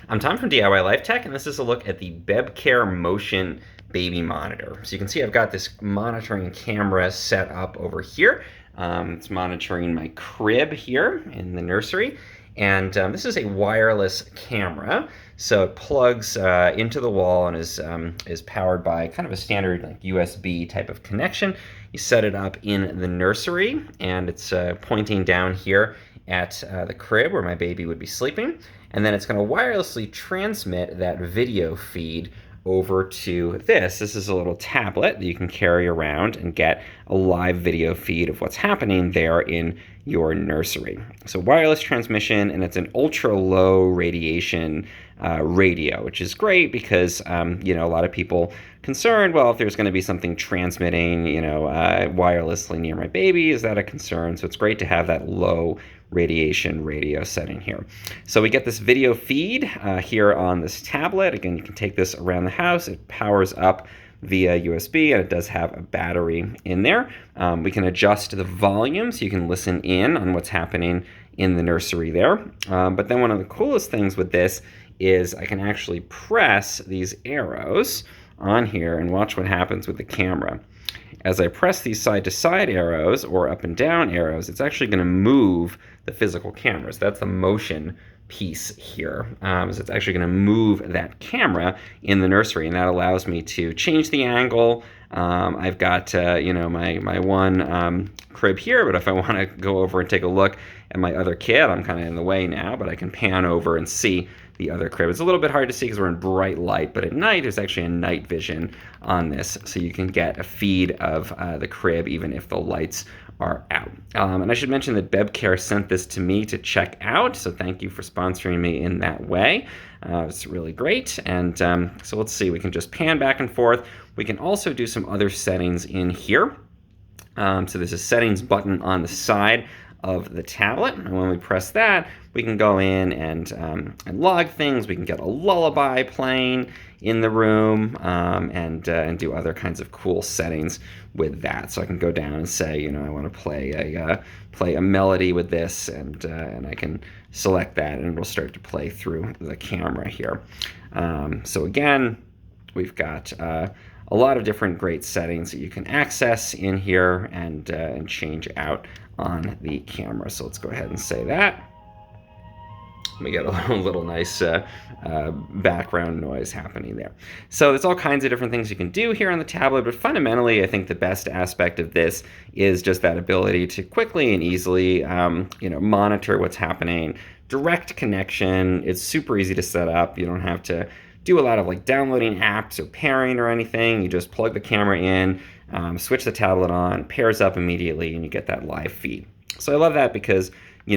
I'm Tom from DIY Life Tech, and this is a look at the Bebcare Motion baby monitor. So you can see I've got this monitoring camera set up over here. It's monitoring my crib here in the nursery. And this is a wireless camera, so it plugs into the wall and is powered by kind of a standard like USB type of connection. You set it up in the nursery, and it's pointing down here at the crib where my baby would be sleeping, and then it's going to wirelessly transmit that video feed over to this. This is a little tablet that you can carry around and get a live video feed of what's happening there in your nursery. So wireless transmission, and it's an ultra low radiation radio, which is great because a lot of people concerned, well, if there's going to be something transmitting wirelessly near my baby, is that a concern? So it's great to have that low radiation radio setting here. So we get this video feed here on this tablet. Again, you can take this around the house. It powers up via USB, and it does have a battery in there. We can adjust the volume so you can listen in on what's happening in the nursery there. But then one of the coolest things with this is I can actually press these arrows on here and watch what happens with the camera. As I press these side-to-side arrows or up and down arrows, it's actually going to move the physical camera. So that's the motion piece here. So it's actually going to move that camera in the nursery, and that allows me to change the angle. I've got my one crib here, but if I want to go over and take a look at my other kid, I'm kind of in the way now, but I can pan over and see the other crib. It's a little bit hard to see because we're in bright light, but at night there's actually a night vision on this, so you can get a feed of the crib even if the lights are out. And I should mention that Bebcare sent this to me to check out, so thank you for sponsoring me in that way. It's really great. And so let's see, we can just pan back and forth. We can also do some other settings in here. So there's a settings button on the side of the tablet, and when we press that, we can go in and log things. We can get a lullaby playing in the room, and do other kinds of cool settings with that. So I can go down and say, I want to play a melody with this, and I can select that, and it'll start to play through the camera here. So again, we've got a lot of different great settings that you can access in here and change out on the camera. So let's go ahead and say that. We get a little nice background noise happening there. So there's all kinds of different things you can do here on the tablet, but fundamentally I think the best aspect of this is just that ability to quickly and easily monitor what's happening. Direct connection. It's super easy to set up. You don't have to do a lot of downloading apps or pairing or anything. You just plug the camera in, switch the tablet on, pairs up immediately, and you get that live feed. So I love that because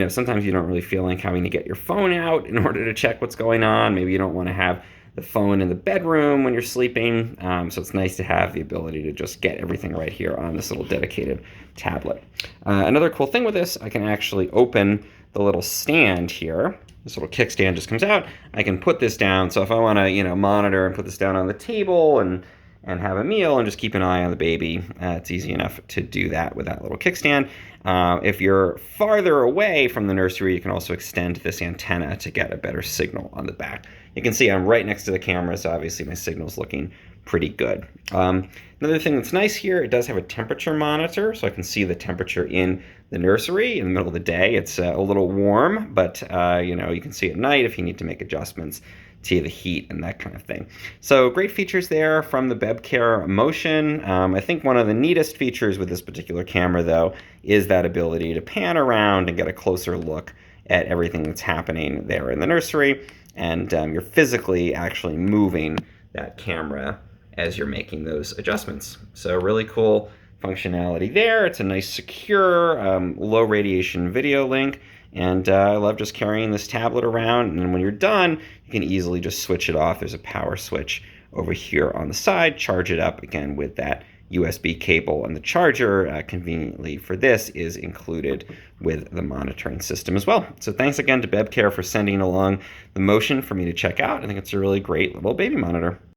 sometimes you don't really feel like having to get your phone out in order to check what's going on. Maybe you don't want to have the phone in the bedroom when you're sleeping. So it's nice to have the ability to just get everything right here on this little dedicated tablet. Another cool thing with this, I can actually open the little stand here. This little kickstand just comes out. I can put this down. So if I want to, monitor and put this down on the table and have a meal and just keep an eye on the baby, it's easy enough to do that with that little kickstand. If you're farther away from the nursery, you can also extend this antenna to get a better signal on the back. You can see I'm right next to the camera, so obviously my signal's looking pretty good. Another thing that's nice here, it does have a temperature monitor, so I can see the temperature in the nursery in the middle of the day. It's a little warm, but you can see at night if you need to make adjustments to the heat and that kind of thing. So great features there from the Bebcare Motion. I think one of the neatest features with this particular camera, though, is that ability to pan around and get a closer look at everything that's happening there in the nursery. And you're physically actually moving that camera as you're making those adjustments. So really cool functionality there. It's a nice, secure, low radiation video link. And I love just carrying this tablet around, and then when you're done, you can easily just switch it off. There's a power switch over here on the side. Charge it up again with that USB cable, and the charger, conveniently for this, is included with the monitoring system as well. So thanks again to Bebcare for sending along the Motion for me to check out. I think it's a really great little baby monitor.